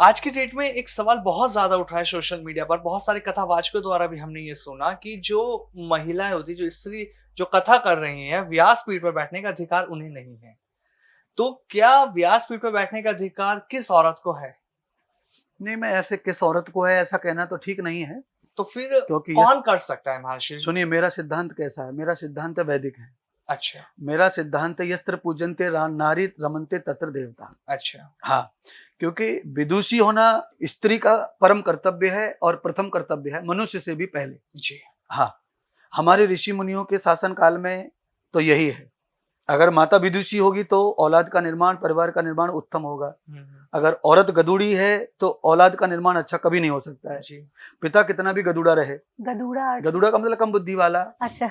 आज की डेट में एक सवाल बहुत ज्यादा उठ रहा है सोशल मीडिया पर, बहुत सारे कथावाचकों द्वारा भी हमने ये सुना कि जो महिलाएं होती, जो स्त्री जो कथा कर रही हैं, व्यासपीठ पर बैठने का अधिकार उन्हें नहीं है। तो क्या व्यासपीठ पर बैठने का अधिकार किस औरत को है? नहीं, मैं ऐसे किस औरत को है ऐसा कहना तो ठीक नहीं है। तो फिर क्योंकि कौन कर सकता है महर्षि? सुनिए, मेरा सिद्धांत कैसा है। मेरा सिद्धांत वैदिक है। अच्छा। मेरा सिद्धांत यस्त्र पूजन्ते नारी रमन्ते तत्र देवता। अच्छा। हाँ, क्योंकि विदुषी होना स्त्री का परम कर्तव्य है और प्रथम कर्तव्य है, मनुष्य से भी पहले। जी। हाँ, हमारे ऋषि मुनियों के शासन काल में तो यही है। अगर माता विदुषी होगी तो औलाद का निर्माण, परिवार का निर्माण उत्तम होगा। अगर औरत गदूड़ी है तो औलाद का निर्माण अच्छा कभी नहीं हो सकता है। जी। पिता कितना भी गदूड़ा रहे, गदूड़ा का मतलब कम बुद्धि वाला, अच्छा।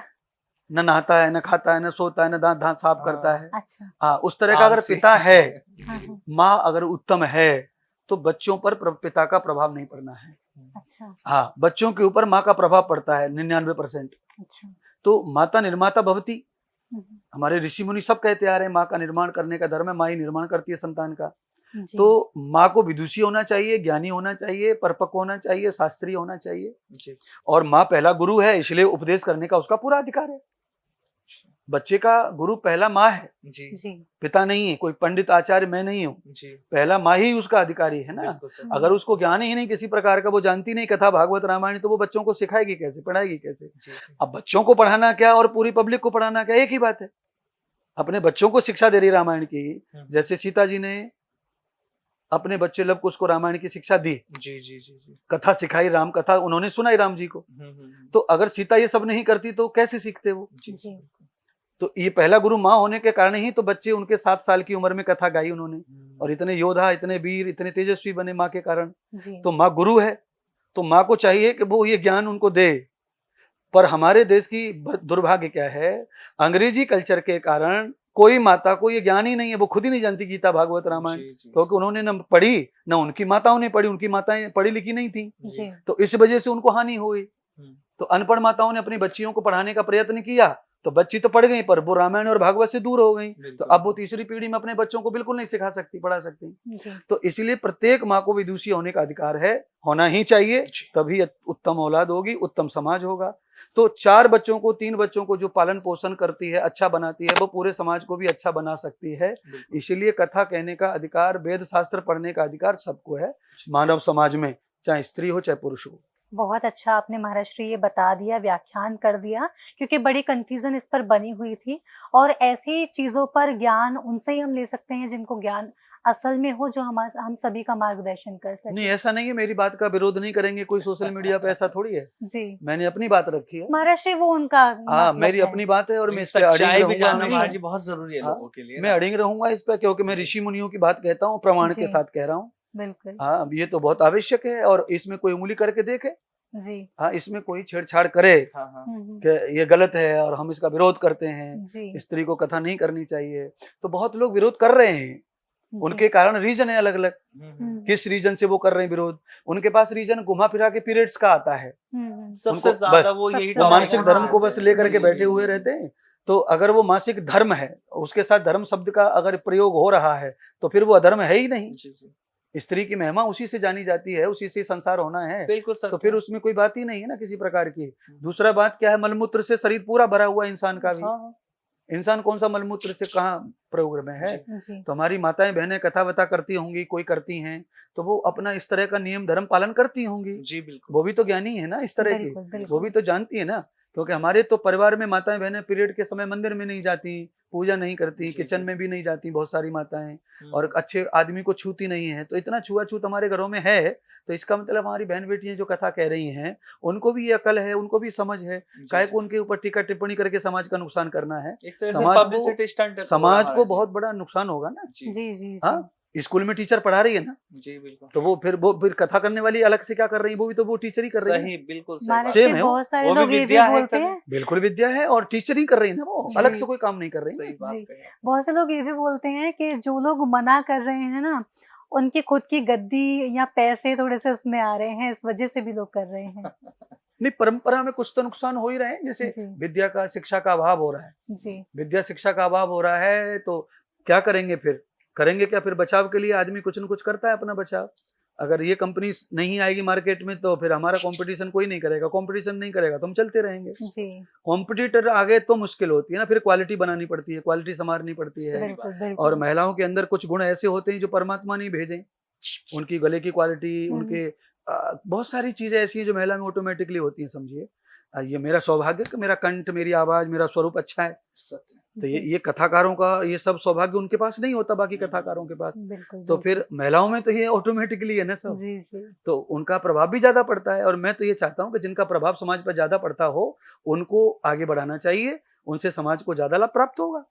न नहाता है, न खाता है, न सोता है, न दांत दांत साफ करता है। अच्छा। हाँ, उस तरह का अगर आलसी। पिता है, हाँ, माँ अगर उत्तम है, तो बच्चों पर पिता का प्रभाव नहीं पड़ना है। अच्छा। हाँ, बच्चों के ऊपर माँ का प्रभाव पड़ता है 99%। अच्छा। तो माता निर्माता भवती, हम्म, हमारे ऋषि मुनि सब कहते आ रहे हैं, माँ का निर्माण करने का धर्म है, माँ ही निर्माण करती है संतान का। जी। तो माँ को विदुषी होना चाहिए, ज्ञानी होना चाहिए, परिपक्व होना चाहिए, शास्त्रीय होना चाहिए। जी। और माँ पहला गुरु है, इसलिए उपदेश करने का उसका पूरा अधिकार है। बच्चे का गुरु पहला माँ है, जी। जी। पिता नहीं है, कोई पंडित आचार्य मैं नहीं हूँ। जी। पहला माँ ही उसका अधिकारी है ना। बिल्कुल सही। अगर उसको ज्ञान ही नहीं किसी प्रकार का, वो जानती नहीं कथा भागवत रामायण, तो वो बच्चों को सिखाएगी कैसे, पढ़ाएगी कैसे? जी। जी। अब बच्चों को पढ़ाना क्या और पूरी पब्लिक को पढ़ाना क्या, एक ही बात है। अपने बच्चों को शिक्षा दे रही रामायण की, जैसे सीता जी ने अपने बच्चे लव कुश को रामायण की शिक्षा दी। जी। जी। जी। जी। कथा सिखाई, राम कथा उन्होंने सुनाई राम जी को। तो अगर सीता ये सब नहीं करती तो कैसे सीखते वो? जी। जी। तो ये पहला गुरु माँ होने के कारण ही तो बच्चे उनके 7 साल की उम्र में कथा गाई उन्होंने, और इतने योद्धा, इतने वीर, इतने तेजस्वी बने माँ के कारण। जी। तो माँ गुरु है, तो माँ को चाहिए कि वो ये ज्ञान उनको दे। पर हमारे देश की दुर्भाग्य क्या है, अंग्रेजी कल्चर के कारण कोई माता को ये ज्ञान ही नहीं है, वो खुद ही नहीं जानती गीता भागवत रामायण, क्योंकि उन्होंने न पढ़ी, न उनकी माताओं ने पढ़ी, उनकी माताएं पढ़ी लिखी नहीं थी। जी। तो इस वजह से उनको हानि हुई। तो अनपढ़ माताओं ने अपनी बच्चियों को पढ़ाने का प्रयत्न किया, तो बच्ची तो पढ़ गई, पर वो रामायण और भागवत से दूर हो गई। तो अब वो तीसरी पीढ़ी में अपने बच्चों को बिल्कुल नहीं सिखा सकती, पढ़ा सकती। जी। तो इसलिए प्रत्येक माँ को विदुषी होने का अधिकार है, होना ही चाहिए, तभी उत्तम औलाद होगी, उत्तम समाज होगा। तो 4 बच्चों को, 3 बच्चों को जो पालन पोषण करती है, अच्छा बनाती है, वो पूरे समाज को भी अच्छा बना सकती है। इसीलिए कथा कहने का अधिकार, वेद शास्त्र पढ़ने का अधिकार सबको है, मानव समाज में, चाहे स्त्री हो चाहे पुरुष हो। बहुत अच्छा आपने महाराज श्री ये बता दिया, व्याख्यान कर दिया, क्योंकि बड़ी कंफ्यूजन इस पर बनी हुई थी। और ऐसी चीजों पर ज्ञान उनसे ही हम ले सकते हैं जिनको ज्ञान असल में हो, जो हम सभी का मार्गदर्शन कर सके। नहीं, ऐसा नहीं है, मेरी बात का विरोध नहीं करेंगे कोई सोशल मीडिया पे, ऐसा थोड़ी है। जी। मैंने अपनी बात रखी है महाराज श्री, वो उनका हाँ, मतलब मेरी है। अपनी बात है, और मैं इस पे सच्चाई अड़िग भी जानना रहूंगा। महाराज जी बहुत जरूरी है लोगों के लिए मैं अड़िग रहूंगा इस पे, क्योंकि मैं ऋषि मुनियों की बात कहता हूँ, प्रमाण के साथ कह रहा हूँ। बिल्कुल। हाँ, ये तो बहुत आवश्यक है, और इसमें कोई उंगली करके देखे, जी। हाँ, इसमें कोई छेड़छाड़ करे कि ये गलत है और हम इसका विरोध करते हैं, स्त्री को कथा नहीं करनी चाहिए, तो बहुत लोग विरोध कर रहे हैं। उनके कारण रीजन है अलग अलग, किस रीजन से वो कर रहे हैं विरोध। उनके पास रीजन घुमा फिरा के पीरियड्स का आता है, सबसे ज्यादा वो यही मानसिक धर्म को बस लेकर के बैठे हुए रहते हैं। तो अगर वो मानसिक धर्म है, उसके साथ धर्म शब्द का अगर प्रयोग हो रहा है, तो फिर वो अधर्म है ही नहीं। स्त्री की महिमा उसी से जानी जाती है, उसी से संसार होना है, तो फिर उसमें कोई बात ही नहीं है ना किसी प्रकार की। दूसरा बात क्या है, मलमूत्र से शरीर पूरा भरा हुआ इंसान का भी, इंसान कौन सा मलमूत्र से कहाँ प्रयोग में है। तो हमारी माताएं बहनें कथा वथा करती होंगी, कोई करती हैं, तो वो अपना इस तरह का नियम धर्म पालन करती होंगी। जी बिल्कुल, वो भी तो ज्ञानी है ना इस तरह की, वो भी तो जानती है ना। क्योंकि हमारे तो परिवार में माताएं बहनें पीरियड के समय मंदिर में नहीं जाती, पूजा नहीं करती, किचन में भी नहीं जाती बहुत सारी माताएं, और अच्छे आदमी को छूती नहीं है। तो इतना छुआछूत हमारे घरों में है, तो इसका मतलब हमारी बहन बेटियां जो कथा कह रही हैं, उनको भी ये अकल है, उनको भी समझ है, काहे को उनके ऊपर टीका टिप्पणी करके समाज का नुकसान करना है। समाज को बहुत बड़ा नुकसान होगा ना। जी जी। हाँ, स्कूल में टीचर पढ़ा रही है ना, जी बिल्कुल, तो वो फिर कथा करने वाली अलग से क्या कर रही है, वो भी तो वो टीचर ही कर रही है। सही, बिल्कुल सेम है, बहुत सारे लोग ये भी बोलते हैं, बिल्कुल विद्या है, और टीचर ही कर रही है ना, वो अलग से कोई काम नहीं कर रही। सही बात है। बहुत से लोग ये भी बोलते हैं कि जो लोग मना कर रहे हैं ना, उनकी खुद की गद्दी या पैसे थोड़े से उसमें आ रहे हैं, इस वजह से भी लोग कर रहे हैं। नहीं, परंपरा में कुछ तो नुकसान हो ही रहे हैं, जैसे विद्या का, शिक्षा का अभाव हो रहा है जी, विद्या शिक्षा का अभाव हो रहा है, तो क्या करेंगे फिर, करेंगे क्या फिर? बचाव के लिए आदमी कुछ न कुछ करता है अपना बचाव। अगर ये कंपनी नहीं आएगी मार्केट में तो फिर हमारा कंपटीशन कोई नहीं करेगा, कंपटीशन नहीं करेगा तो हम चलते रहेंगे। जी कॉम्पिटिटर आगे तो मुश्किल होती है ना, फिर क्वालिटी बनानी पड़ती है, क्वालिटी संवारनी पड़ती है। बिल्कुल और बिल्कुल महिलाओं के अंदर कुछ गुण ऐसे होते हैं जो परमात्मा नहीं भेजे, उनकी गले की क्वालिटी, उनके बहुत सारी चीजें ऐसी हैं जो महिला में ऑटोमेटिकली होती हैं। समझिए ये मेरा सौभाग्य कि मेरा कंठ, मेरी आवाज, मेरा स्वरूप अच्छा है। तो ये कथाकारों का ये सब सौभाग्य उनके पास नहीं होता, बाकी कथाकारों के पास। बिल्कुल तो बिल्कुल। फिर महिलाओं में तो ये ऑटोमेटिकली है ना सब, जी जी तो उनका प्रभाव भी ज्यादा पड़ता है। और मैं तो ये चाहता हूँ कि जिनका प्रभाव समाज पर ज्यादा पड़ता हो उनको आगे बढ़ाना चाहिए, उनसे समाज को ज्यादा लाभ प्राप्त होगा।